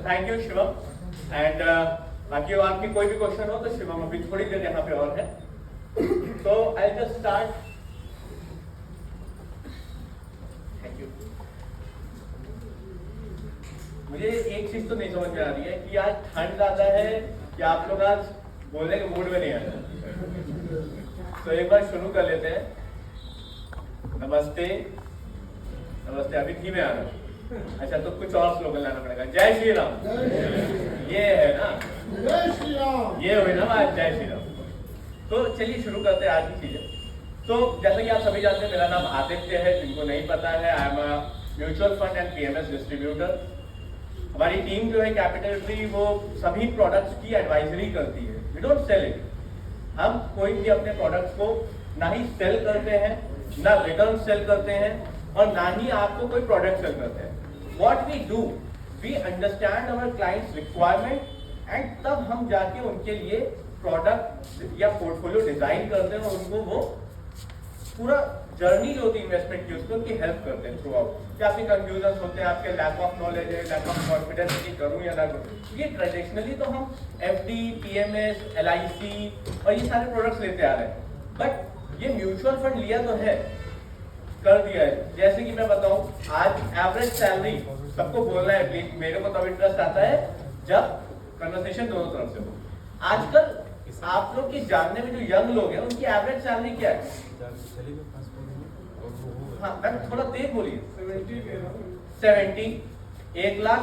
Thank you Shivam and बाकी आपकी कोई भी क्वेश्चन हो तो शिवम अभी थोड़ी देर यहाँ पे और है, तो I just start. Thank you. मुझे एक चीज तो नहीं समझ में आ रही है कि आज ठंड ज्यादा है या आप लोग आज बोलने के मूड में नहीं आए। तो एक बार शुरू कर लेते हैं। नमस्ते नमस्ते, अभी धीमे आ रहा हूँ। अच्छा तो कुछ और स्लोगन लाना पड़ेगा। जय श्री राम। ये है ना, जय श्री राम। ये हुई ना बात, जय श्री राम। तो चलिए शुरू करते हैं आज की चीजें। तो जैसा कि आप सभी जानते हैं, मेरा नाम आदित्य है, जिनको नहीं पता है I am a mutual fund and PMS distributor. हमारी टीम जो है कैपिटल ट्री, वो सभी प्रोडक्ट्स की एडवाइजरी करती है। We don't sell it. हम कोई भी अपने प्रोडक्ट्स को ना ही सेल करते हैं, ना रिटर्न सेल करते हैं, और ना ही आपको कोई प्रोडक्ट सेल करते हैं। What we do, we understand our clients' requirement and तब हम जाके उनके लिए प्रोडक्ट या पोर्टफोलियो डिजाइन करते हैं और उनको वो पूरा जर्नी जो होती है इन्वेस्टमेंट की, उसको उनकी हेल्प करते हैं थ्रू आउट। क्या आपके कंफ्यूजन होते हैं, आपके लैक ऑफ नॉलेज है, लैक ऑफ कॉन्फिडेंस कि करूं या ना करूं। ये ट्रेडिशनली तो हम एफडी, पीएमएस, एलआईसी और ये सारे प्रोडक्ट्स लेते आ रहे हैं, बट ये म्यूचुअल फंड लिया तो है, कर दिया है। जैसे कि मैं बताऊं, आज एवरेज सैलरी सबको बोलना है प्लीज, मेरे को तब इंटरेस्ट आता है जब कन्वर्सेशन दोनों तरफ से हो। आजकल आप लोग के जानने में जो यंग लोग हैं, उनकी एवरेज सैलरी क्या है? हाँ मैम थोड़ा तेज बोलिए। 70, 1 लाख,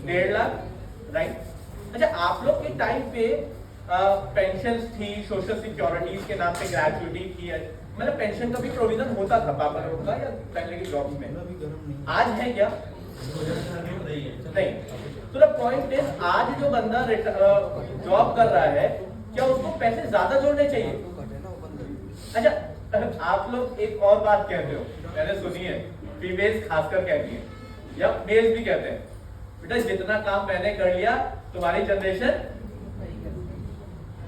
1.5 लाख, राइट। अच्छा आप लोग के टाइम पे पेंशन थी, सोशल सिक्योरिटीज के नाम पे ग्रेजुएटी थी, मतलब पेंशन का भी प्रोविजन होता था पापा लोगों का या पहले की जॉब में। आज है क्या? नहीं। तो द पॉइंट इज, आज जो बंदा जॉब कर रहा है, क्या उसको पैसे ज्यादा जोड़ने चाहिए? अच्छा आप लोग एक और बात कहते हो, मैंने सुनी है, फीमेल्स खासकर कहती है या मेल्स भी कहते हैं, बेटा जितना काम मैंने कर लिया तुम्हारी जनरेशन,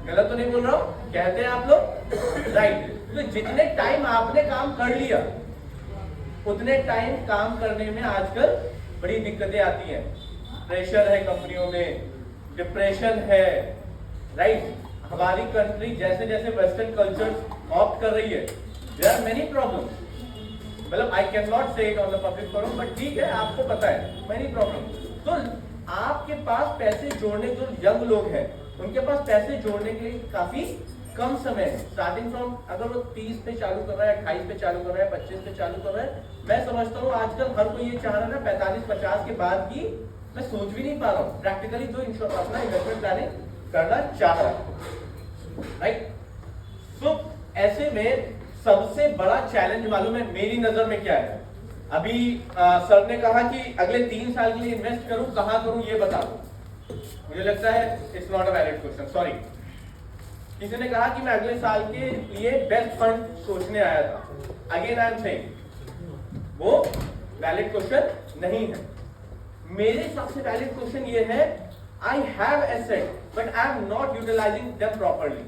गलत तो नहीं बोल रहा हूं, कहते हैं आप लोग, राइट। तो जितने टाइम आपने काम कर लिया, उतने टाइम काम करने में आजकल बड़ी दिक्कतें आती हैं। प्रेशर है कंपनियों में, डिप्रेशन है, राइट। हमारी कंट्री जैसे जैसे वेस्टर्न कल्चर ऑप्ट कर रही है, देयर आर मेनी प्रॉब्लम्स। मतलब I can not say it on the public forum, but ठीक है, आपको पता है मेनी प्रॉब्लम। तो आपके पास पैसे जोड़ने, जो यंग लोग हैं उनके पास पैसे जोड़ने के लिए काफी कम समय है। स्टार्टिंग फ्रॉम, अगर वो 30 पे चालू कर रहा है, 28 पे चालू कर रहा है, 25 पे चालू कर रहा है, मैं समझता हूँ आजकल हर कोई ये चाह रहा है ना 45-50 के बाद की, मैं सोच भी नहीं पा रहा हूँ प्रैक्टिकली जो अपना इन्वेस्टमेंट प्लानिंग करना चाह रहा है, राइट। तो ऐसे में सबसे बड़ा चैलेंज मालूम है मेरी नजर में क्या है? अभी सर ने कहा कि अगले 3 साल के लिए इन्वेस्ट करूं, कहां करूं ये बता दो। मुझे लगता है it's not a valid question, sorry. किसी ने कहा कि मैं अगले साल के लिए बेस्ट फंड सोचने आया था। अगेन आई एम सेइंग वो वैलिड क्वेश्चन नहीं है। मेरे हिसाब से वैलिड क्वेश्चन ये है, I have asset but I am not utilizing them properly.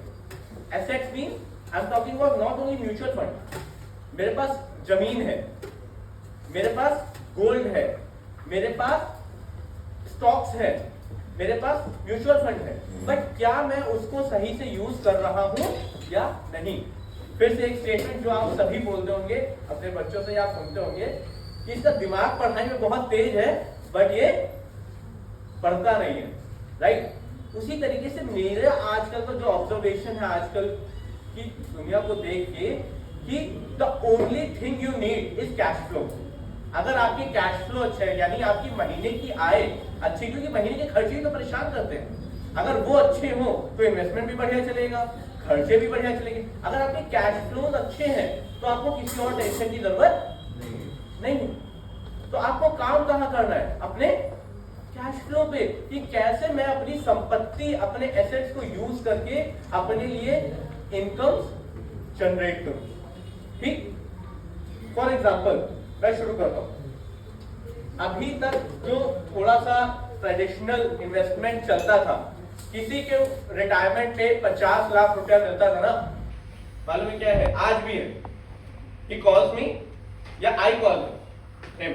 Assets mean I am talking about not only mutual fund. मेरे पास जमीन है, मेरे पास गोल्ड है, मेरे पास स्टॉक्स है, मेरे पास म्यूचुअल फंड है, बट क्या मैं उसको सही से यूज कर रहा हूं या नहीं? फिर से एक स्टेटमेंट जो आप सभी बोलते होंगे अपने बच्चों से, आप सुनते होंगे कि इसका दिमाग पढ़ाई में बहुत तेज है बट ये पढ़ता नहीं है, राइट। उसी तरीके से मेरे आजकल का जो ऑब्जर्वेशन है आजकल की दुनिया को देख के, कि the only thing you need is cash flow. अगर आपकी कैश फ्लो अच्छा है, यानी आपकी महीने की आय अच्छी, क्योंकि महीने के खर्चे ही तो परेशान करते हैं, अगर वो अच्छे हो तो इन्वेस्टमेंट भी बढ़िया चलेगा, खर्चे भी बढ़िया चलेंगे। अगर आपके कैश फ्लोज अच्छे हैं तो आपको किसी और टेंशन की जरूरत नहीं। तो आपको काम कहां करना है? अपने कैश फ्लो पे, कि कैसे मैं अपनी संपत्ति, अपने एसेट्स को यूज करके अपने लिए इनकम जनरेट करूं, ठीक। फॉर एग्जाम्पल मैं शुरू करता हूं। अभी तक जो थोड़ा सा ट्रेडिशनल इन्वेस्टमेंट चलता था, किसी के रिटायरमेंट पे 50 लाख रुपया मिलता था ना, मालूम है क्या है? आज भी है। He calls me या I call him,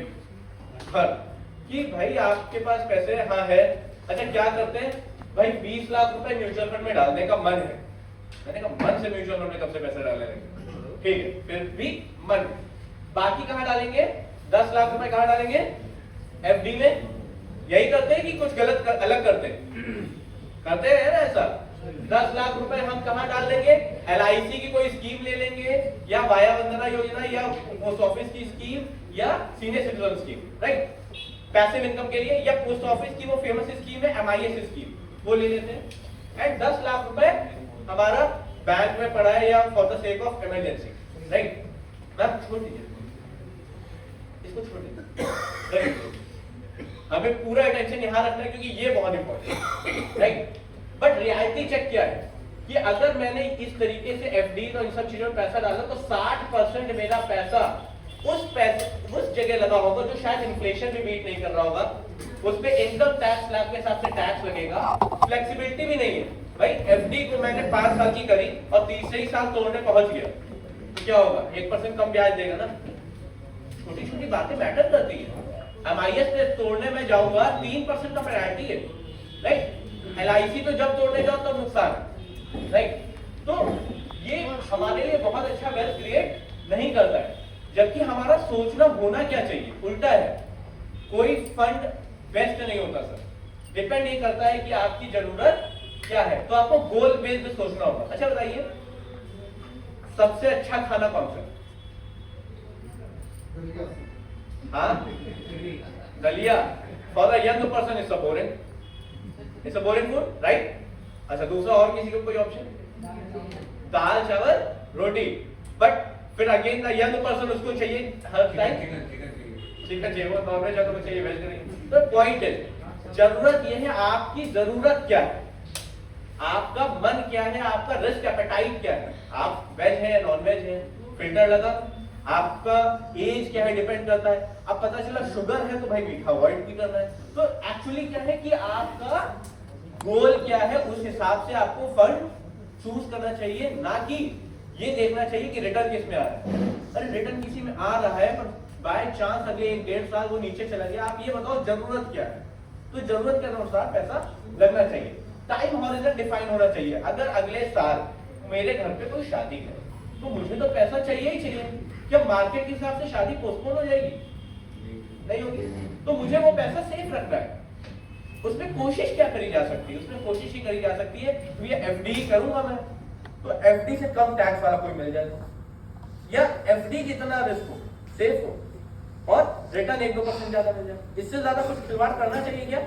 हर कि भाई आपके पास पैसे हाँ है, अच्छा क्या करते हैं भाई 20 लाख रुपए म्यूचुअल फंड में डालने का मन है, मैंने कहा मन से म्यूचुअल फंड में कब से पैसे डालने लगे, ठीक है फिर भी मन, बाकी कहाँ डालेंगे 10 लाख रुपए कहाँ डालेंगे एफडी में, यही करते हैं कि कुछ गलत अलग करते हैं ना ऐसा, 10 लाख रुपए हम कहाँ डाल देंगे, एलआईसी की कोई स्कीम ले लेंगे या वाया वंदना योजना या पोस्ट ऑफिस की स्कीम या senior citizen scheme, right, passive income के लिए, या पोस्ट ऑफिस की वो फेमस स्कीम है एमआईएस स्कीम, वो ले लेते हैं एंड 10 लाख रुपए हमारा बैंक में पड़ा है या for the sake of emergency, right, ma'am छोड़ दीजिए इसको, छोड़ दीजिए, हमें पूरा अटेंशन यहां रखना है क्योंकि ये बहुत important, right, but reality check क्या है कि अगर मैंने इस तरीके से एफडी और इन सब चीजों में पैसा डाला तो 60% मेरा पैसा उस जगह लगा होगा जो शायद इन्फ्लेशन भी बीट नहीं कर रहा होगा, उस पे इनकम टैक्स स्लैब के हिसाब से टैक्स लगेगा, फ्लेक्सिबिलिटी भी नहीं है भाई, एफडी को मैंने 5 साल की करी और तीसरे ही साल तोड़ने पहुंच गया तो क्या होगा, 1% कम ब्याज देगा ना, छोटी छोटी बातें मैटर करती है, एमआईएस पे तोड़ने में जाऊंगा 3% का पेनल्टी है, राइट, एलआईसी तो जब तोड़ने जाओ तब नुकसान, राइट, तो ये हमारे लिए बहुत अच्छा वेल्थ क्रिएट नहीं करता है, जबकि हमारा सोचना होना क्या चाहिए उल्टा है, कोई फंड बेस्ट नहीं होता सर, डिपेंड ये करता है कि आपकी जरूरत क्या है, तो आपको गोल बेस्ड सोचना होगा। अच्छा बताइए सबसे अच्छा खाना कौन सा, हाँ दलिया, for a young person it's a boring food, right, अच्छा दूसरा और किसी को कोई ऑप्शन, दाल चावल रोटी, बट फिर अगेन द यंग पर्सन उसको चाहिए हर टाइम चिकन चाहिए, वो नॉनवेज अगर चाहिए वेज नहीं, तो पॉइंट है जरूरत ये है आपकी जरूरत क्या है, आपका मन क्या है, आपका रिस्क एपेटाइट क्या है, आप वेज है या नॉन वेज है, फिल्टर लगा, आपका एज क्या है डिपेंड करता है, अब पता चला शुगर है तो भाई मीठा अवॉइड भी करना है, तो एक्चुअली क्या है कि आपका गोल क्या है उस हिसाब से आपको फंड चूज करना चाहिए, ना कि ये देखना चाहिए कि रिटर्न किस में आ रहा है, अरे रिटर्न किसी में आ रहा है पर बाय चांस अगले 1-1.5 साल वो नीचे चला गया, आप ये बताओ जरूरत क्या है, तो जरूरत के अनुसार पैसा लगना चाहिए, टाइम हॉरिजन डिफाइन होना चाहिए, अगर अगले साल मेरे घर पे कोई शादी है तो मुझे तो पैसा चाहिए ही चाहिए, क्या मार्केट के हिसाब से शादी पोस्टपोन हो जाएगी, नहीं होगी, तो मुझे वो पैसा सेफ रखना है, उसमें कोशिश क्या करी जा सकती है, उसमें कोशिश ही करी जा सकती है तो ये एफडी करूंगा मैं, तो एफडी से कम टैक्स वाला कोई मिल जाए या एफडी जितना रिस्क हो, सेफ हो और रिटर्न 1-2% ज्यादा मिल जाए, इससे ज्यादा कुछ खिलवाड़ करना चाहिए क्या,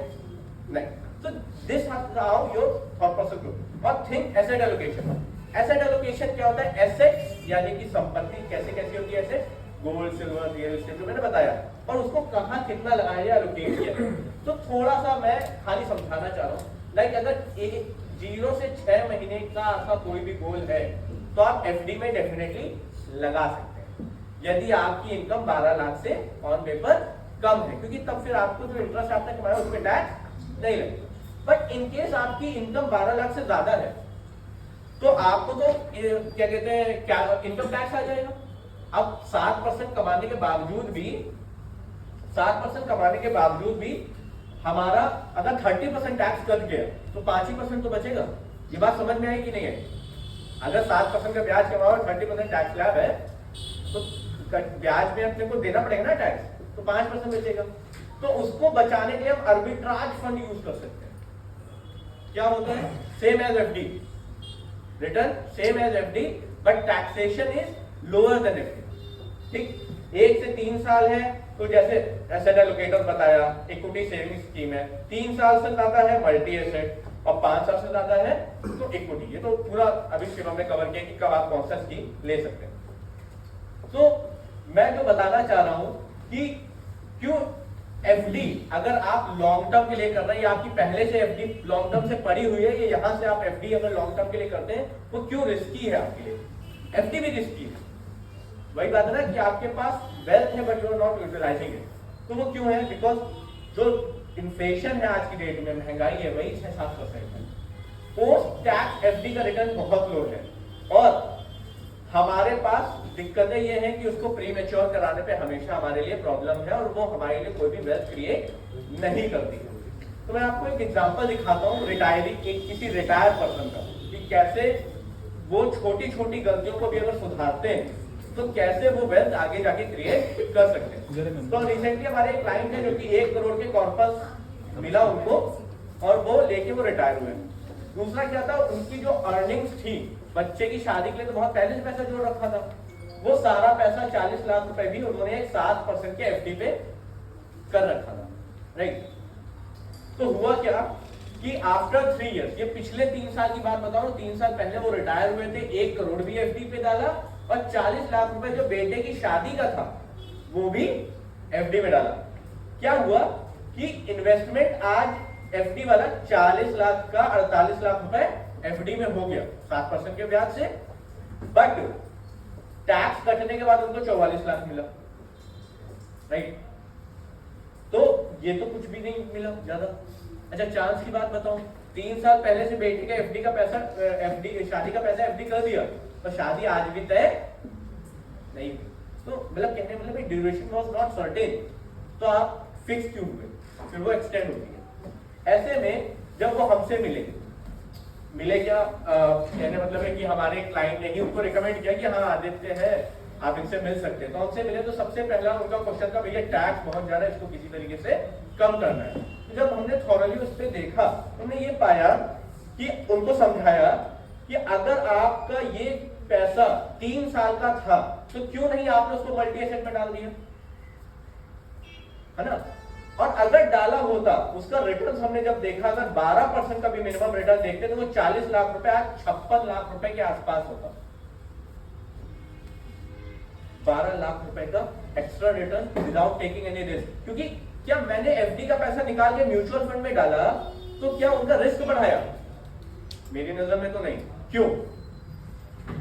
नहीं, तो this how your thought process grow, और think asset allocation, asset allocation क्या होता है, एसेट्स यानी कि संपत्ति कैसे कैसे होती है, asset gold silver real estate जो मैंने बताया, और उसको कहां कितना लगाया या एलोकेट किया, तो थोड़ा सा मैं खाली समझाना चाह रहा हूं, लाइक अगर 0 से 6 महीने का आपका कोई भी गोल है तो आप एफडी में डेफिनेटली लगा सकते हैं, यदि आपकी इनकम 12 लाख से ऑन पेपर कम है, क्योंकि तब फिर आपको जो इंटरेस्ट आपने कमाया उस पर टैक्स नहीं लगेगा, बट इन केस आपकी इनकम 12 लाख से ज्यादा है तो आपको तो क्या कहते हैं क्या इनकम टैक्स आ जाएगा, अब 7% कमाने के बावजूद भी हमारा अगर 30% टैक्स कट गया तो 5% तो बचेगा, ये बात समझ में आई कि नहीं है, अगर 7% का ब्याज कमाओ 30% टैक्स स्लैब है तो ब्याज में अपने को देना पड़ेगा ना टैक्स, तो 5% बचेगा, तो उसको बचाने के लिए हम आर्बिट्राज फंड यूज कर सकते हैं, क्या होता है same as FD, return same as FD but taxation is lower than FD, ठीक, 1 से 3 साल है तो जैसे एसेट एलोकेटर बताया इक्विटी सेविंग स्कीम है, 3 साल से ज्यादा है मल्टी एसेट और 5 साल से ज्यादा है तो इक्विटी, ये तो पूरा अभी शिवम ने कवर किया कि कब आप कौन सा स्कीम ले सकते हैं, तो मैं जो बताना चाह रहा हूं कि क्यों एफडी अगर आप लॉन्ग टर्म के लिए कर रहे हैं या आपकी पहले से एफडी लॉन्ग टर्म से पड़ी हुई है या यहां से आप एफडी अगर लॉन्ग टर्म के लिए करते हैं वो क्यों रिस्की है आपके लिए, एफडी भी रिस्की है, वही बात है ना कि आपके पास वेल्थ है but you are not utilizing it, तो वो क्यों है, बिकॉज जो इन्फ्लेशन है आज की डेट में, महंगाई है वही 6-7% है, पोस्ट टैक्स एफडी का रिटर्न बहुत लो है और हमारे पास दिक्कतें ये हैं कि उसको प्री मैच्योर कराने पे हमेशा हमारे लिए प्रॉब्लम है और वो हमारे लिए कोई भी वेल्थ क्रिएट नहीं करती है। तो मैं आपको एक एग्जांपल दिखाता हूँ किसी रिटायर पर्सन का, कि कैसे वो छोटी छोटी गलतियों को भी अगर सुधारते हैं तो कैसे वो वेल्थ आगे जाके क्रिएट कर सकते हैं। तो रिसेंटली हमारे एक क्लाइंट है जो कि 1 करोड़ के कॉर्पस मिला उनको और वो लेके वो रिटायर हुए। दूसरा क्या था, उनकी जो अर्निंग्स थी बच्चे की शादी के लिए तो बहुत पहले से पैसा जोड़ रखा था, वो सारा पैसा 40 लाख रुपए भी उन्होंने 7% के एफडी पे कर रखा था, राइट। तो हुआ क्या कि आफ्टर 3 इयर्स, ये पिछले 3 साल की बात बता रहा हूं, 3 साल पहले वो रिटायर हुए थे, 1 करोड़ भी एफडी पे डाला और 40 लाख रुपए जो बेटे की शादी का था वो भी एफडी में डाला। क्या हुआ कि इन्वेस्टमेंट आज एफडी वाला 40 लाख का 48 लाख रुपए एफडी में हो गया 7% के ब्याज से, बट टैक्स कटने के बाद उनको 44 लाख मिला, राइट। तो ये तो कुछ भी नहीं मिला ज्यादा। अच्छा, चांस की बात बताऊं, 3 साल पहले से बेटी का एफडी का पैसा शादी का पैसा एफडी कर दिया और शादी आज भी तय नहीं। तो मतलब कहने मतलब ड्यूरेशन वाज नॉट सर्टेन, तो आप फिक्स क्यों हुए, फिर वो एक्सटेंड होती है। ऐसे में जब वो हमसे मिले क्या कहने मतलब है कि हमारे क्लाइंट ने ही उनको रिकमेंड किया कि हाँ आदित्य है, आप इनसे मिल सकते हैं। तो हमसे मिले तो सबसे पहला उनका क्वेश्चन था, भैया टैक्स बहुत ज्यादा है, इसको किसी तरीके से कम करना है। तो जब हमने थॉरली उस पर देखा, हमने ये पाया कि उनको समझाया कि अगर आपका ये पैसा 3 साल का था तो क्यों नहीं आपने उसको मल्टी एसेट में डाल दिया, है ना। और अगर डाला होता, उसका रिटर्न हमने जब देखा, अगर 12% का भी मिनिमम रिटर्न देखते तो वो 40 लाख रुपए आज 56 लाख रुपए के आसपास होता। 12 लाख रुपए का extra return without taking any risk. क्योंकि क्या मैंने एफडी का पैसा निकाल के म्यूचुअल फंड में डाला तो क्या उनका रिस्क बढ़ाया? मेरी नजर में तो नहीं। क्यों?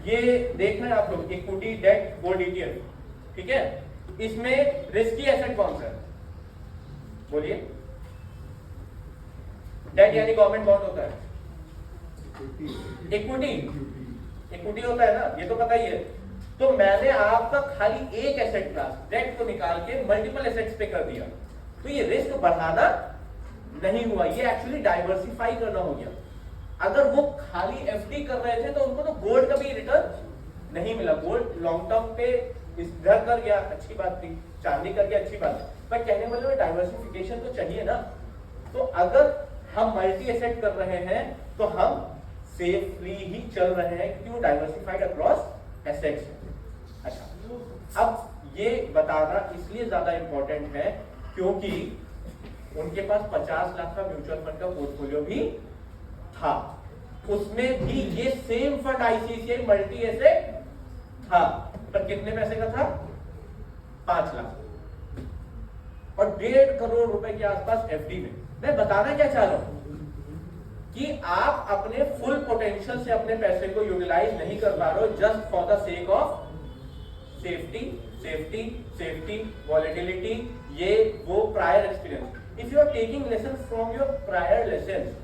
ये देख रहे हैं आप लोग, इक्विटी, डेट, गोल्ड, ईटीएफ, ठीक है। इसमें रिस्की एसेट कौन सा है बोलिए? डेट यानी गवर्नमेंट बॉन्ड होता है, इक्विटी होता है ना, ये तो पता ही है। तो मैंने आपका खाली एक एसेट क्लास डेट को निकाल के मल्टीपल एसेट्स पे कर दिया, तो ये रिस्क बढ़ाना नहीं हुआ, ये एक्चुअली डाइवर्सिफाई करना हो गया। अगर वो खाली एफडी कर रहे थे तो उनको तो गोल्ड का भी रिटर्न नहीं मिला। गोल्ड लॉन्ग टर्म पे इधर कर गया, अच्छी बात थी, चांदी कर गया, अच्छी बात है, पर कहने वाले में डाइवर्सिफिकेशन तो चाहिए ना। तो अगर हम मल्टी एसेट कर रहे हैं तो हम सेफली ही चल रहे हैं क्योंकि वो डाइवर्सिफाइड अक्रॉस एसेट्स है। अच्छा, अब ये बताना इसलिए ज्यादा इंपॉर्टेंट है क्योंकि उनके पास 50 लाख का म्यूचुअल फंड का पोर्टफोलियो भी था, उसमें भी ये same fund ICICI multi asset था, पर कितने पैसे का था? 5 लाख और 1.5 करोड़ रुपए के आसपास एफडी में। मैं बताना क्या चाह रहा हूं कि आप अपने फुल पोटेंशियल से अपने पैसे को यूटिलाइज नहीं कर पा रहे हो just for the sake of safety, volatility, ये वो prior experience. If you are taking lesson from your prior lesson,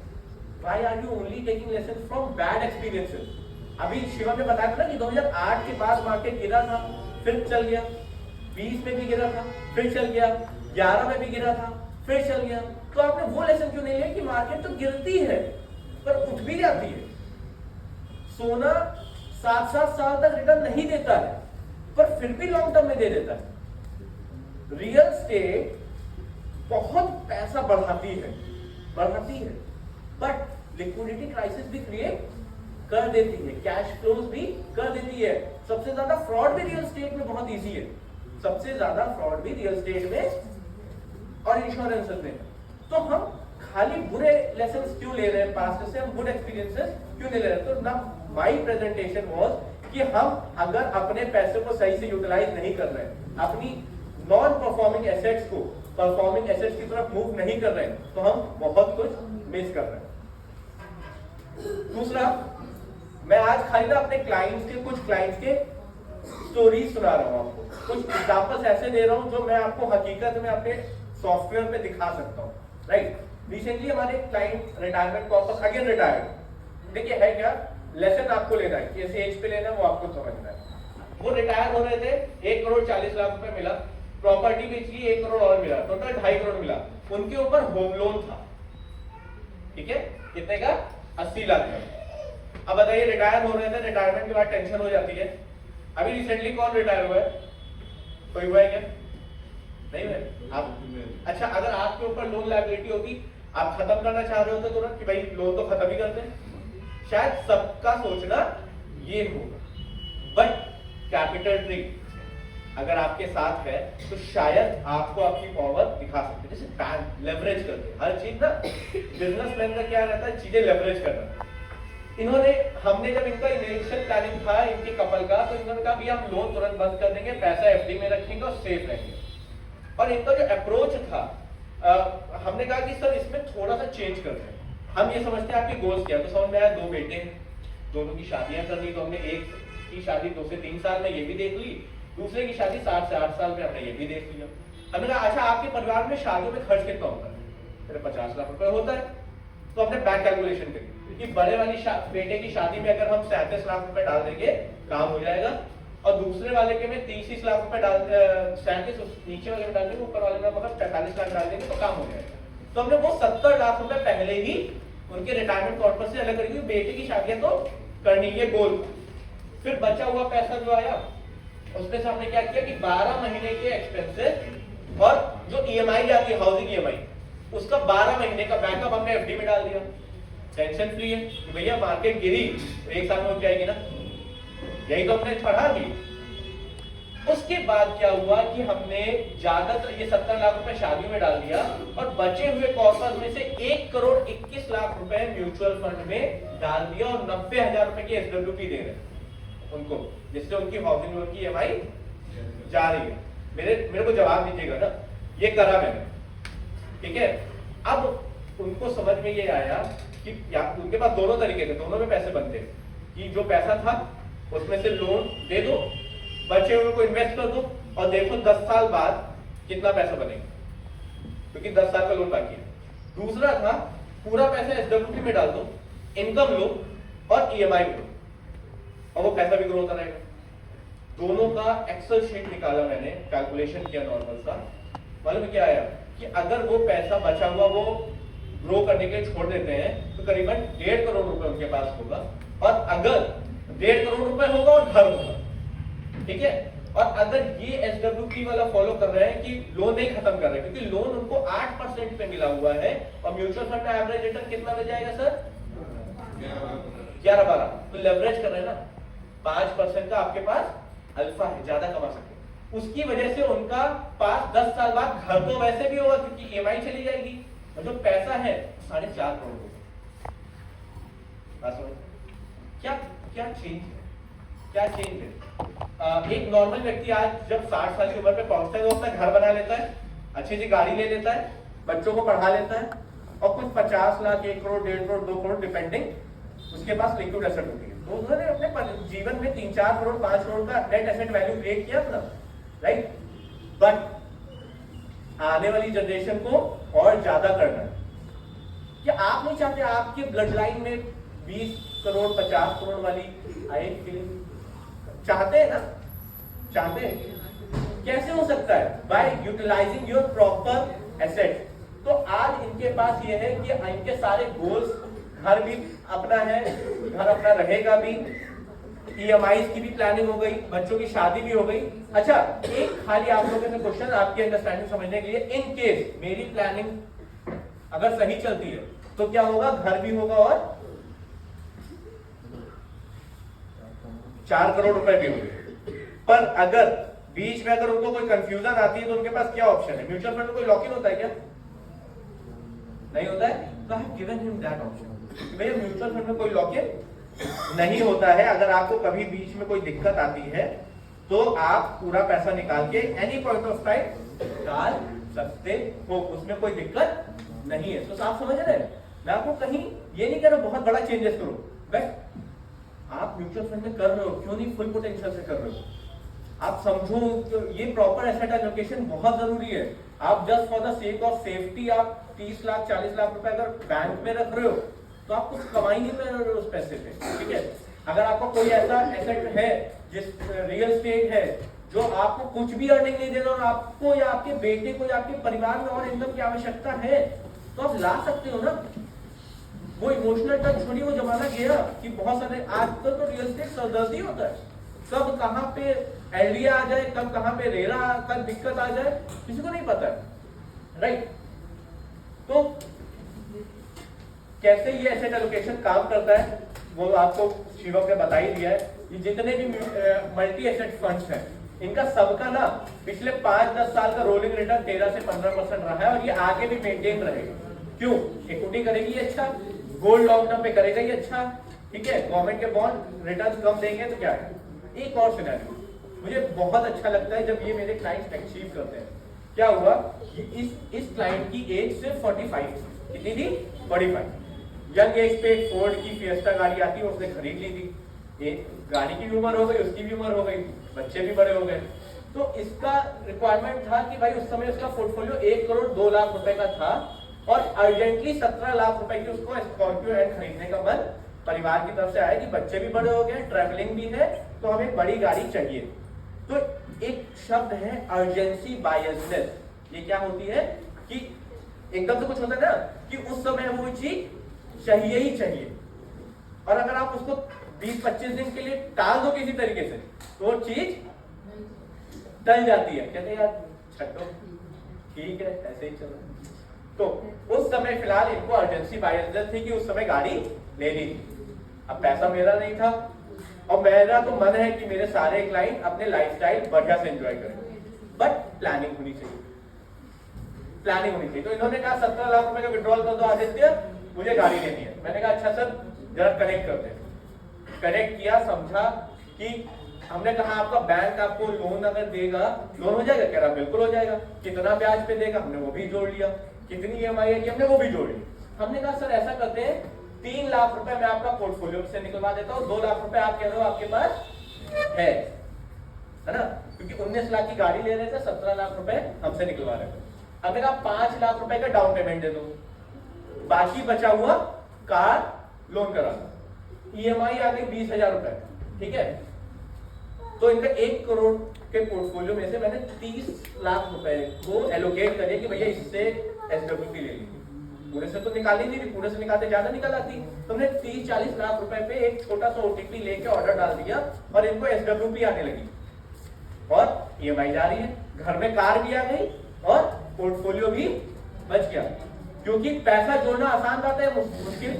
why are you only taking lessons from bad experiences? अभी शिवा ने बताया था ना कि 2008 के बाद मार्केट गिरा था, फिर चल गया, 20 में भी गिरा था, फिर चल गया, 11 में भी गिरा था, फिर चल गया। तो आपने वो लेसन क्यों नहीं लिया कि मार्केट तो गिरती है पर उठ भी जाती है। सोना 7-7 साल तक रिटर्न नहीं देता है पर फिर भी लॉन्ग टर्म में दे देता है। रियल एस्टेट बहुत पैसा बढ़ाती है बट लिक्विडिटी क्राइसिस भी क्रिएट कर देती है, कैश फ्लोज भी कर देती है। सबसे ज्यादा फ्रॉड भी रियल एस्टेट में बहुत इजी है, सबसे ज्यादा फ्रॉड भी रियल एस्टेट में और इंश्योरेंस में। तो हम खाली बुरे लेसन्स क्यों ले रहे हैं पास्ट से, हम गुड एक्सपीरियंसेस क्यों नहीं ले रहे? तो ना माय प्रेजेंटेशन वाज कि हम अगर अपने पैसे को सही से यूटिलाइज नहीं कर रहे हैं, अपनी नॉन परफॉर्मिंग एसेट्स को परफॉर्मिंग एसेट्स की तरफ मूव नहीं कर रहे हैं, तो हम बहुत कुछ मिस कर रहे हैं। दूसरा, मैं आज खाली ना अपने कुछ क्लाइंट्स के स्टोरीज सुना रहा हूं आपको, कुछ एग्जांपल्स ऐसे दे रहा हूं जो मैं आपको हकीकत में अपने सॉफ्टवेयर पे दिखा सकता हूं, राइट। रिसेंटली हमारे client retirement corpus again retired. देखिए है क्या लेसन आपको लेना है, किस एज पे लेना है वो आपको समझना है। वो रिटायर हो रहे थे, 1,40,00,000 रुपए मिला, प्रॉपर्टी बेची 1 करोड़ और मिला, टोटल 2.5 करोड़ मिला। उनके ऊपर होम लोन था, ठीक है, कितने का? 80 लाख का। अब बताइए, रिटायर हो रहे थे, रिटायरमेंट के बाद टेंशन हो जाती है। अभी रिसेंटली कौन रिटायर हुआ है? कोई हुआ है क्या? नहीं हुआ आप? अच्छा, अगर आपके ऊपर लोन लायबिलिटी होती, आप खत्म करना चाह रहे होते तुरंत कि भाई लोन तो खत्म ही करते हैं, शायद सबका सोचना ये होगा। बट कैपिटल ट्रिक अगर आपके साथ है तो शायद आपको आपकी पावर दिखा सकते हैं। जैसे बैंक लेवरेज करते हैं हर चीज ना, बिजनेसमैन का क्या रहता है, चीजें लेवरेज करना। हमने जब इनका इनिशियल प्लानिंग था इनके कपल का, तो इन्होंने कहा हम लोन तुरंत बंद कर देंगे, पैसा एफडी में रखेंगे और सेफ रहेंगे। और इनका जो अप्रोच था, हमने कहा कि सर इसमें थोड़ा सा चेंज करते हैं। हम ये समझते हैं आपके गोल्स क्या है, तो समझ में आया 2 बेटे हैं, दोनों की शादियां कर ली, तो हमने एक की शादी 2 से 3 साल में ये भी देख ली, दूसरे की शादी 7 से 8 साल में हमने ये भी देख लिया। हमने कहा अच्छा आपके परिवार में शादियों में खर्च कितना होता है? मेरे 50 लाख रुपए होता है। तो हमने बैक कैलकुलेशन करी कि बड़े वाली बेटे की शादी में अगर हम 37 लाख रुपए डाल देंगे काम हो जाएगा, और दूसरे वाले के में 30 लाख रुपए डाल 37 नीचे वाले में डाल देंगे, ऊपर वाले में मगर 45 लाख डाल देंगे तो काम हो जाएगा। तो हमने वो 70 लाख रुपए पहले ही उनके रिटायरमेंट कॉर्पस से अलग करी, बेटे की शादियां तो करनी है गोल। फिर बचा हुआ पैसा जो आया उसमें से हमने क्या किया कि 12 महीने के एक्सपेंसेस और जो ईएमआई आती है हाउसिंग ईएमआई, उसका 12 महीने का बैकअप हमने एफडी में डाल दिया। टेंशन फ्री है कि भैया मार्केट गिरी तो 1 साल में हो जाएगी ना, यही तो हमने पढ़ा भी। उसके बाद क्या हुआ कि हमने ज्यादातर ये 70 लाख रुपए शादियों में डाल दिया और बचे हुए कॉर्पस में से 1 करोड़ 21 लाख रुपए म्यूचुअल फंड में डाल दिया और 90,000 रुपए की एसडब्ल्यूपी दे रहे उनको, जिससे उनकी हाउसिंग लोन की ईएमआई जा रही है। मेरे को जवाब दीजिएगा ना, ये करा मैंने, ठीक है। अब उनको समझ में ये आया कि उनके पास दोनों तरीके थे, दोनों में पैसे बनते कि जो पैसा था उसमें से लोन दे दो, बचे हुए को इन्वेस्ट कर दो और देखो 10 साल बाद कितना पैसा बनेगा, क्योंकि 10 साल का लोन बाकी है। दूसरा था पूरा पैसा एसडब्ल्यूपी में डाल दो, इनकम लो और ईएमआई लो और वो पैसा भी ग्रो होता रहेगा। दोनों का एक्सेल शीट निकाला मैंने, कैलकुलेशन किया नॉर्मल सा। मालूम क्या आया कि अगर वो पैसा बचा हुआ वो ग्रो करने के लिए छोड़ देते हैं तो करीबन 1.5 करोड़ रुपए उनके पास होगा, और अगर 1.5 करोड़ रुपए होगा और घर होगा, ठीक है। और अगर ये एसडब्ल्यूपी वाला फॉलो कर रहे हैं कि लोन नहीं खत्म कर रहे हैं, क्योंकि लोन उनको 8% पे मिला हुआ है और म्यूचुअल फंड में एवरेज रिटर्न कितना मिल जाएगा सर? 11-12। तो लेवरेज कर रहे हैं ना, 5% का आपके पास अल्फा है, ज्यादा कमा सकते हैं। उसकी वजह से उनका पास 10 साल बाद घर तो वैसे भी होगा क्योंकि ईएमआई चली जाएगी, और जो पैसा है 4.5 करोड़ होगा। क्या क्या चेंज है, क्या चेंज है? एक नॉर्मल व्यक्ति आज जब 60 साल की उम्र पे पहुंचता है वो अपना घर बना लेता है, अच्छी सी गाड़ी ले लेता है, बच्चों को पढ़ा लेता है, और कुछ 50 लाख 1 करोड़ 1.5 करोड़ 2 करोड़ डिपेंडिंग उसके पास लिक्विड एसेट होती है। तो उन्होंने अपने जीवन में 3-4 करोड़ 5 करोड़ का नेट एसेट वैल्यू क्रिएट किया अपना, राइट। बट आने वाली जनरेशन को और ज्यादा करना है। क्या आप नहीं चाहते आपके ब्लड लाइन में 20 करोड़ 50 करोड़ वाली आए फिल्म? चाहते हैं ना, चाहते हैं। कैसे हो सकता है? By utilizing your proper asset. तो आज इनके पास ये है कि इनके सारे गोल्स, घर भी अपना है, घर अपना रहेगा भी, ईएमआई की भी प्लानिंग हो गई, बच्चों की शादी भी हो गई। अच्छा, एक खाली आप लोगों से क्वेश्चन आपकी अंडरस्टैंडिंग समझने के लिए, इन केस मेरी प्लानिंग अगर सही चलती है तो क्या होगा? घर भी होगा और 4 करोड़ रुपए भी होंगे। पर अगर बीच में अगर उनको कोई कंफ्यूजन आती है तो उनके पास क्या ऑप्शन है? म्यूचुअल फंड में कोई लॉक इन होता है क्या? नहीं होता है। तो I have given him that option. भैया म्यूचुअल फंड में कोई लॉक इन नहीं होता है। अगर आपको कभी बीच में कोई दिक्कत आती है तो आप पूरा पैसा निकाल के एनी पॉइंट ऑफ टाइम डाल सकते हो, उसमें कोई दिक्कत नहीं है। तो आप समझ रहे हैं, मैं आपको कहीं ये नहीं कह रहा बहुत बड़ा चेंजेस करो, बट आप म्यूचुअल फंड में कर रहे हो, क्यों नहीं फुल पोटेंशियल से कर रहे हो? आप समझो तो ये प्रॉपर एसेट एलोकेशन बहुत जरूरी है। आप just for the sake of safety आप 30 लाख 40 लाख रुपए अगर बैंक में रख रहे हो तो आप कुछ कमाई नहीं कर रहे हो उस पैसे पे, ठीक है। अगर आपका कोई ऐसा एसेट है जिस रियल एस्टेट है जो आपको कुछ भी अर्निंग नहीं दे रहा और आपको या आपके बेटे को या आपके परिवार में और इनकम की आवश्यकता है तो आप ला सकते हो ना। वो इमोशनल टच छोड़िए, वो जमाना गया कि बहुत सारे आजकल तो रियल एस्टेट सरदर्दी होता है, कब कहां पे एलडीए आ जाए, कब कहां पे रेरा, कब दिक्कत आ जाए, किसी को नहीं पता है, राइट। तो कैसे ये एसेट एलोकेशन काम करता है वो आपको शिवम ने बता ही दिया है। ये जितने भी मल्टी एसेट फंड्स हैं इनका सबका ना पिछले 5-10 साल का रोलिंग रिटर्न 13 से 15% रहा है और ये आगे भी मेंटेन रहेगा। क्यों? इक्विटी करेगी अच्छा, गोल्ड लॉन्ग टर्म पे करेगा ये अच्छा, ठीक है, गवर्नमेंट के बॉन्ड रिटर्न कम देंगे तो क्या है। एक और सिनेरियो मुझे बहुत अच्छा लगता है जब ये मेरे क्लाइंट्स अचीव करते हैं। क्या हुआ, इस क्लाइंट की एज सिर्फ 45, कितनी थी? 45। यंग एज पे फोर्ड की फिएस्टा गाड़ी आती है, उसने खरीद ली थी। गाड़ी की भी उम्र हो गई, उसकी भी उम्र हो गई, बच्चे भी बड़े हो गए। तो इसका रिक्वायरमेंट था कि भाई उस समय उसका पोर्टफोलियो 1 करोड़ 2 लाख रुपए का था और अर्जेंटली 17 लाख रुपए की उसको स्कॉर्पियो एन खरीदने का मन परिवार की तरफ से आया कि बच्चे भी बड़े हो गए, ट्रैवलिंग भी है, तो हमें बड़ी गाड़ी चाहिए। तो एक शब्द है अर्जेंसी बायसनेस। ये क्या होती है कि एकदम से कुछ होता है ना कि उस समय वो चीज चाहिए ही चाहिए, और अगर आप उसको 20-25 दिन के लिए टाल दो किसी तरीके से तो वो चीज टल जाती है। कहते हैं यार छठो ठीक है ऐसे ही चलो। तो उस समय फिलहाल इनको अर्जेंसी बायसनेस थी कि उस समय गाड़ी लेनी थी। अब पैसा मेरा नहीं था और मेरा तो मन है कि मेरे सारे क्लाइंट अपने लाइफस्टाइल बढ़िया से एंजॉय करें, बट प्लानिंग होनी चाहिए, प्लानिंग होनी चाहिए। तो इन्होंने कहा 17 लाख रुपए का विड्रॉल कर दो आदित्य, मुझे गाड़ी लेनी है। मैंने कहा अच्छा सर जरा कनेक्ट करते हैं। कनेक्ट किया, समझा कि हमने कहा आपका बैंक आपको लोन अगर देगा, लोन हो जाएगा? कह रहा बिल्कुल हो जाएगा। कितना ब्याज पे देगा? हमने वो भी जोड़ लिया। कितनी ईएमआई है हमने वो भी जोड़ ली। हमने कहा सर ऐसा करते हैं 3 लाख रुपए मैं आपका पोर्टफोलियो से निकलवा देता हूँ, 2 लाख रुपए आप कह रहे हो आपके पास है ना, क्योंकि 19 लाख की गाड़ी ले रहे थे, 17 लाख रुपए हमसे निकलवा रहे थे। अब मेरा 5 लाख रुपए का डाउन पेमेंट दे दो, बाकी बचा हुआ कार लोन करा दो, ईएमआई आ गई 20,000 रुपए, ठीक है। तो इनका 1 करोड़ के पोर्टफोलियो में से मैंने 30 लाख रुपए को एलोकेट करिए कि भैया इससे एसडब्ल्यूपी ले लीजिए। पूरे से तो निकाली नहीं थी, पूरे से निकालते ज्यादा निकल आती। तो हमने 30-40 लाख रुपए पे एक छोटा सा ओटीपी लेके ऑर्डर डाल दिया और इनको एसडब्ल्यूपी आने लगी और ईएमआई जा रही है, घर में कार भी आ गई और पोर्टफोलियो भी बच गया। क्योंकि पैसा जोड़ना आसान बात है, मुश्किल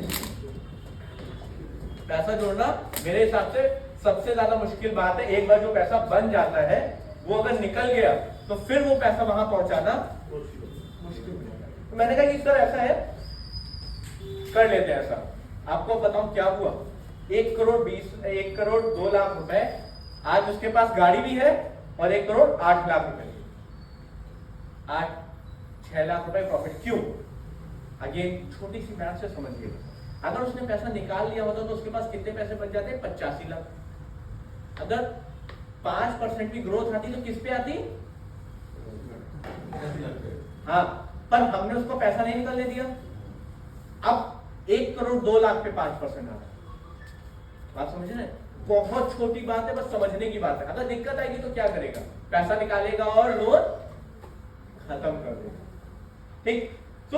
पैसा जोड़ना मेरे हिसाब से सबसे ज्यादा मुश्किल बात है। एक बार जो पैसा बन जाता है वो अगर निकल गया तो फिर वो पैसा वहां पहुंचाना मुश्किल हो जाता है। तो मैंने कहा कि सर ऐसा है, कर लेते हैं ऐसा। आपको बताऊं क्या हुआ, 1 करोड़ 2 लाख रुपए, आज उसके पास गाड़ी भी है और 1 करोड़ 8 लाख रुपए, 6 लाख रुपए प्रॉफिट। क्यों? अगेन छोटी सी मैथ से समझिए, अगर उसने पैसा निकाल लिया होता तो उसके पास कितने पैसे बच जाते? 85 लाख। अगर 5% की ग्रोथ आती तो किस पे आती? हाँ, पर हमने उसको पैसा नहीं निकलने दिया। अब 1 करोड़ 2 लाख पे 5% आता। बात समझ रहे? बहुत छोटी बात है, बस समझने की बात है। अगर दिक्कत आएगी तो क्या करेगा? पैसा निकालेगा और लोन खत्म कर देगा, ठीक। तो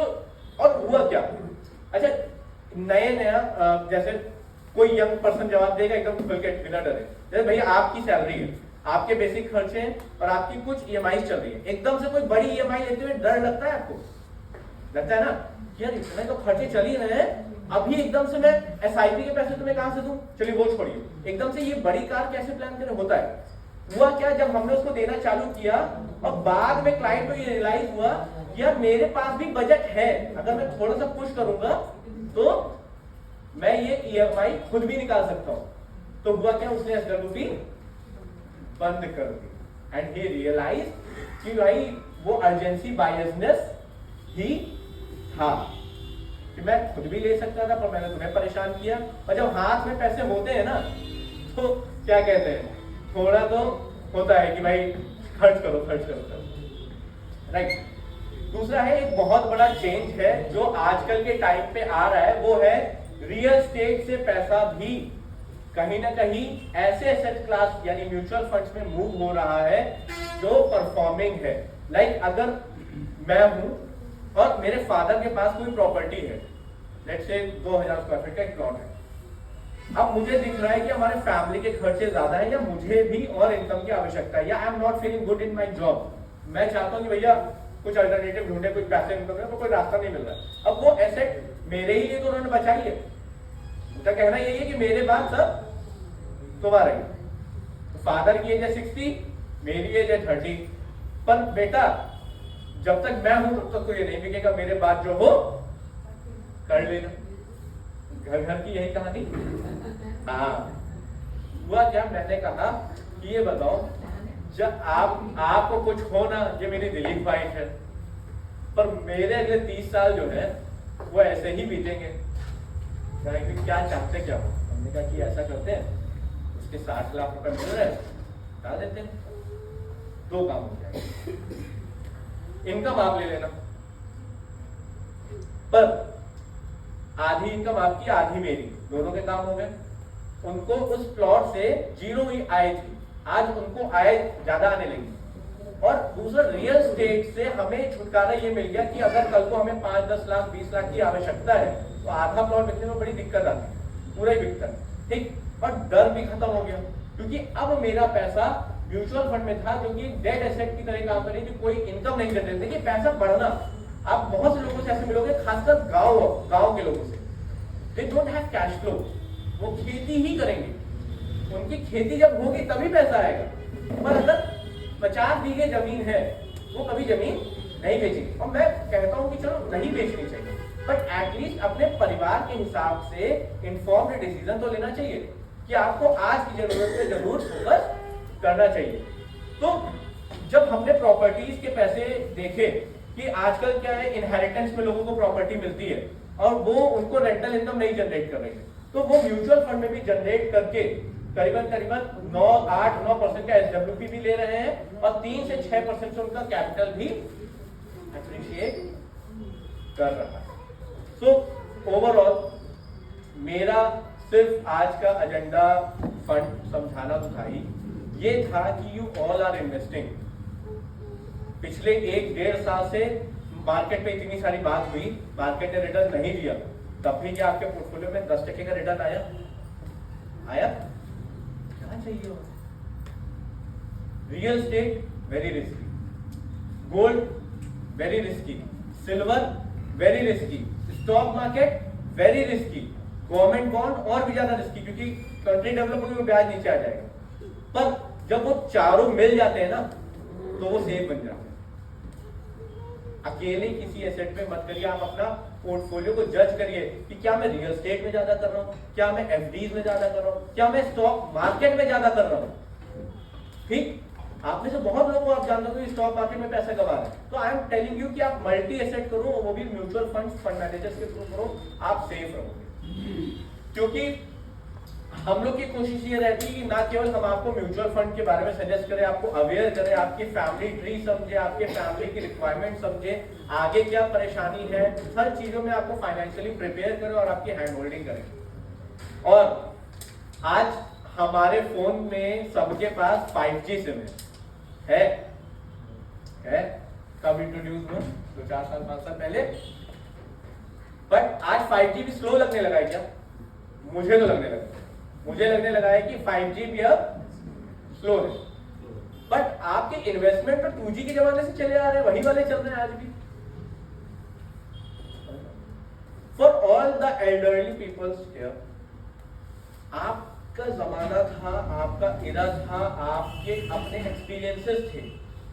और हुआ क्या? अच्छा, नया जैसे कोई यंग पर्सन जवाब देगा एकदम खुल के, बिना डरे। जैसे भैया आपकी सैलरी है, आपके बेसिक खर्चे हैं और आपकी कुछ ईएमआई चल रही है, एकदम से कोई बड़ी ईएमआई लेते हुए डर लगता है आपको? लगता है ना यार इतने तो खर्चे चल ही रहे हैं, अभी एकदम से मैं एसआईपी के पैसे तुम्हें कहां से दूं? चलिए वो छोड़िए, एकदम से ये बड़ी कार कैसे प्लान करें? होता है। हुआ क्या, जब हमने उसको देना चालू किया और बाद में क्लाइंट को ये रियलाइज हुआ यार मेरे पास भी बजट है, अगर मैं थोड़ा सा पुश करूंगा तो मैं ये ईएमआई खुद भी निकाल सकता हूं। तो हुआ क्या, उसने एसडब्ल्यूपी बंद कर दी एंड ही रियलाइज कि भाई वो अर्जेंसी बायसनेस ही था कि मैं खुद भी ले सकता था पर मैंने तुम्हें परेशान किया। और जब हाथ में पैसे होते हैं ना तो क्या कहते हैं, थोड़ा तो होता है कि भाई खर्च करो, राइट। दूसरा है, एक बहुत बड़ा चेंज है जो आजकल के टाइम पे आ रहा है, वो है रियल एस्टेट से पैसा भी कहीं ना कहीं ऐसे एसेट क्लास यानी म्यूचुअल फंड्स में मूव हो रहा है जो परफॉर्मिंग है। लाइक अगर मैं हूं और मेरे फादर के पास कोई प्रॉपर्टी है, लेट्स से 2000 स्क्वायर फीट का एक प्लॉट है, अब मुझे दिख रहा है कि हमारे फैमिली के खर्चे ज्यादा है या मुझे भी और इनकम की आवश्यकता है, या आई am not feeling good in my job, मैं चाहता हूं कि भैया कुछ अल्टरनेटिव ढूंढे, कुछ पैसे इनकम है, तो कोई रास्ता नहीं मिल रहा है। अब वो एसेट मेरे ही लिए तो उन्होंने बचाई है, उनका कहना यही है कि मेरे बाद सब तुम्हारा ही। तो फादर की एज है 60, मेरी एज है 30, पर बेटा जब तक मैं हूं तब तक तो ये नहीं बिकेगा, मेरे बाद जो हो कर लेना। घर घर की यही कहानी। हाँ, हुआ क्या, मैंने कहा कि ये बताओ, जब आपको कुछ हो ना, ये मेरी दिलीप ख्वाहिश है, पर मेरे अगले 30 साल जो है वो ऐसे ही बीतेंगे। क्या चाहते क्या हो? हमने कहा कि ऐसा करते हैं, उसके 60 लाख रुपए मिल रहे हैं, बता देते हैं, 2 काम हो जाएगा। इनकम आप ले लेना, पर आधी इनकम आपकी आधी मेरी, दोनों के काम हो गए। उनको उस प्लॉट से 0 ही आय थी, आज उनको आय ज्यादा आने लगी। और दूसरा, रियल स्टेट से हमें छुटकारा ये मिल गया कि अगर कल को हमें 5, 10 लाख 20 लाख की आवश्यकता है तो आधा प्लॉट बिकने में बड़ी दिक्कत आती है, पूरा ही बिकता है, ठीक। और डर भी खत्म हो गया, क्योंकि अब मेरा पैसा म्यूचुअल फंड में था, क्योंकि डेड एसेट की तरह काम कर रही थी, कोई इनकम नहीं जनरेट। देखिए पैसा बढ़ना, आप बहुत से लोगों से ऐसे मिलोगे, खासकर गांव के लोगों से, they don't have cash flow, वो खेती ही करेंगे, उनकी खेती जब होगी तभी पैसा आएगा। पर अगर 50 बीघे जमीन है, वो कभी जमीन नहीं बेचेगी। और मैं कहता हूं कि चलो नहीं बेचनी चाहिए, बट एटलीस्ट अपने परिवार के हिसाब से इन्फॉर्म्ड डिसीजन तो लेना चाहिए कि आपको आज की जरूरत पे जरूर फोकस करना चाहिए। तो जब हमने प्रॉपर्टीज के पैसे देखे कि आजकल क्या है, इनहेरिटेंस में लोगों को प्रॉपर्टी मिलती है और वो उनको रेंटल इनकम नहीं जनरेट कर रही है, तो वो म्यूचुअल फंड में भी जनरेट करके करीबन 8-9% का एसडब्ल्यूपी भी ले रहे हैं और 3 से 6% से उनका कैपिटल भी अप्रिशिएट कर रहा है। सो ओवरऑल मेरा सिर्फ आज का एजेंडा फंड समझाना तो था ही, ये था कि यू ऑल आर इन्वेस्टिंग। पिछले 1-1.5 साल से मार्केट पे इतनी सारी बात हुई, मार्केट ने रिटर्न नहीं दिया, तब भी क्या आपके पोर्टफोलियो में 10% का रिटर्न आया? क्या चाहिए? Real estate very risky, gold very risky, silver very risky, stock market very risky, government bond और भी ज्यादा रिस्की, क्योंकि कंट्री डेवलप होगी में ब्याज नीचे आ जाएगा। पर जब वो चारों मिल जाते हैं ना, तो वो सेफ बन जाते हैं। अकेले किसी एसेट में मत करिए, आप अपना पोर्टफोलियो को जज करिए कि क्या मैं रियल एस्टेट में ज्यादा कर रहा हूं, क्या मैं एफडीज में ज्यादा कर रहा हूं, क्या मैं स्टॉक मार्केट में ज्यादा कर रहा हूं। ठीक, आप में से बहुत लोगों को आप जानते हो कि स्टॉक मार्केट में पैसा गवा रहे हैं, तो आई एम टेलिंग यू कि आप मल्टी एसेट करो, वो भी म्यूचुअल फंड मैनेजर्स के थ्रू करो, आप सेफ रहोगे। क्योंकि हम लोग की कोशिश ये रहती है कि ना केवल हम आपको म्यूचुअल फंड के बारे में सजेस्ट करें, आपको अवेयर करें, आपकी फैमिली ट्री समझे, आपके फैमिली की रिक्वायरमेंट समझे, आगे क्या परेशानी है, हर चीजों में आपको फाइनेंशियली प्रिपेयर करें और आपकी हैंड होल्डिंग करें। और आज हमारे फोन में सबके पास 5G सिम है, कब इंट्रोड्यूस हुआ? 2-4 साल 5 साल पहले। बट आज 5G भी स्लो लगने लगा है क्या? मुझे तो लगने लगा, मुझे लगने लगा है कि 5G भी अब स्लो है। बट आपके इन्वेस्टमेंट तो 2G के जमाने से चले आ रहे हैं, वही वाले चल रहे हैं आज भी। For all the elderly peoples here, आपका जमाना था, आपका इरा था, आपके अपने एक्सपीरियंसेस थे,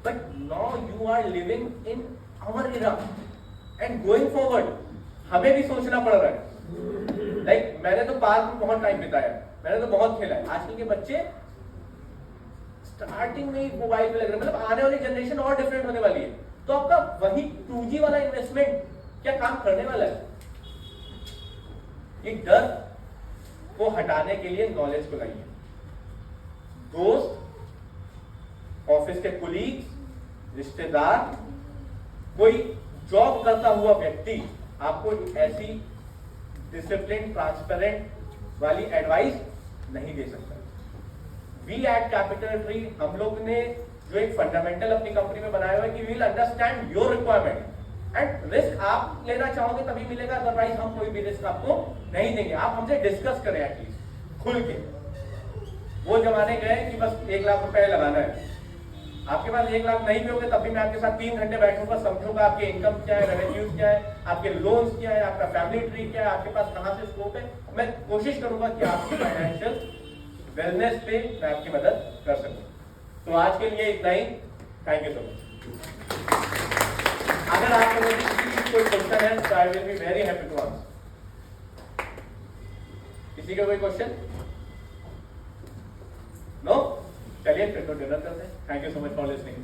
but now you are living in our era and going forward हमें भी सोचना पड़ रहा है। लाइक मैंने तो पार्क में बहुत टाइम बिताया, मैंने तो बहुत खेला है। आजकल के बच्चे स्टार्टिंग में ही मोबाइल पे लग रहे हैं, मतलब आने वाली जनरेशन और डिफरेंट होने वाली है। तो आपका वही 2G वाला इन्वेस्टमेंट क्या काम करने वाला है? एक डर को हटाने के लिए नॉलेज को लाइए। दोस्त, ऑफिस के कुलीग्स, रिश्तेदार, कोई जॉब करता हुआ व्यक्ति आपको ऐसी डिसिप्लिन ट्रांसपेरेंट वाली एडवाइस नहीं दे सकता। वी एट कैपिटल ट्री हम लोग ने जो एक फंडामेंटल अपनी कंपनी में बनाया हुआ है कि we will understand your requirement and risk आप लेना चाहोगे तभी मिलेगा, अदरवाइज हम कोई भी रिस्क आपको नहीं देंगे। आप हमसे डिस्कस करें एटलीस्ट खुल के। वो जमाने गए कि बस 1 लाख रुपए लगाना है, आपके पास 1 लाख नहीं भी होंगे तब भी मैं आपके साथ 3 घंटे बैठूंगा, समझूंगा आपके इनकम क्या है, रेवेन्यूज क्या है, आपके लोन्स क्या है, आपका फैमिली ट्री क्या है, आपके पास कहां से स्कोप है। मैं कोशिश करूंगा कि आपकी फाइनेंशियल वेलनेस पे मैं आपकी मदद कर सकूं। तो आज के लिए इतना ही। Thank you so much. अगर आप लोगों की कोई क्वेश्चन है तो I will be very happy to answer. किसी का कोई क्वेश्चन? नो? चलिए फिर तो डिनर करते हैं। Thank you so much for listening.